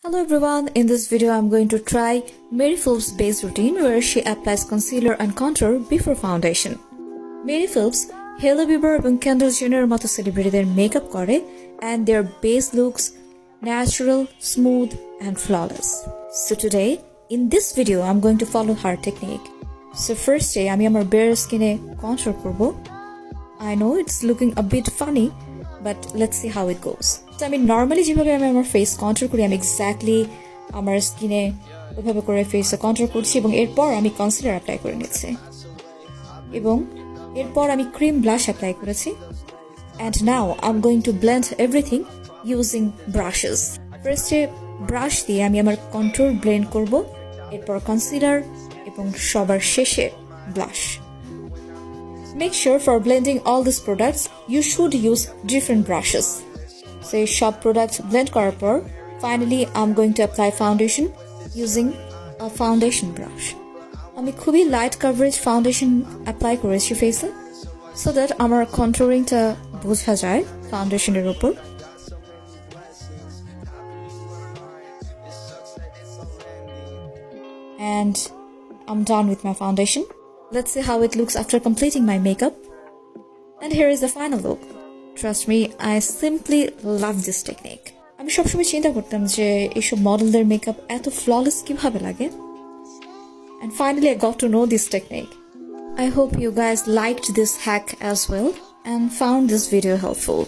Hello everyone, in this video I'm going to try Mary Phillips' base routine where she applies concealer and contour before foundation. Mary Phillips, Hailey Bieber এবং Kendall Jenner মতো সেলিব্রিটিদের makeup করে and their base looks natural, smooth and flawless. So today, in this video I'm going to follow her technique. So first day আমি আমার bare skin এ contour করব. I know it's looking a bit funny, but let's see how it goes. So আমি normally যেভাবে আমি আমার face contour করি আমি exactly আমার স্কিনে ওইভাবে করে face contour করছি এবং এরপর আমি concealer apply করে নিচ্ছি এবং এরপর আমি cream blush apply করেছি and now I'm going to blend everything using brushes. First brush দিয়ে আমি আমার contour blend করব, এরপর concealer এবং সবার শেষে blush. Make sure for blending all these products, you should use different brushes. So এই সব products blend করার পর, finally I'm going to apply foundation using a foundation brush. আমি খুবই light coverage foundation apply করেছি face so that আমার contouring টা বোঝা যায় foundation এর উপর. And I'm done with my foundation. Let's see how it looks after completing my makeup. And here is the final look. Trust me, I simply love this technique. আমি সবসময় চিন্তা করতাম যে এইসব মডেলদের মেকআপ এত flawless কিভাবে লাগে. And finally I got to know this technique. I hope you guys liked this hack as well and found this video helpful.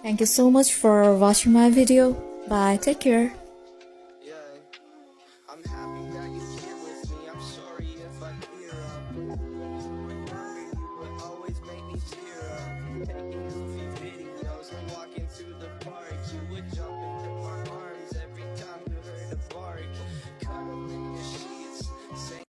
Thank you so much for watching my video. Bye, take care.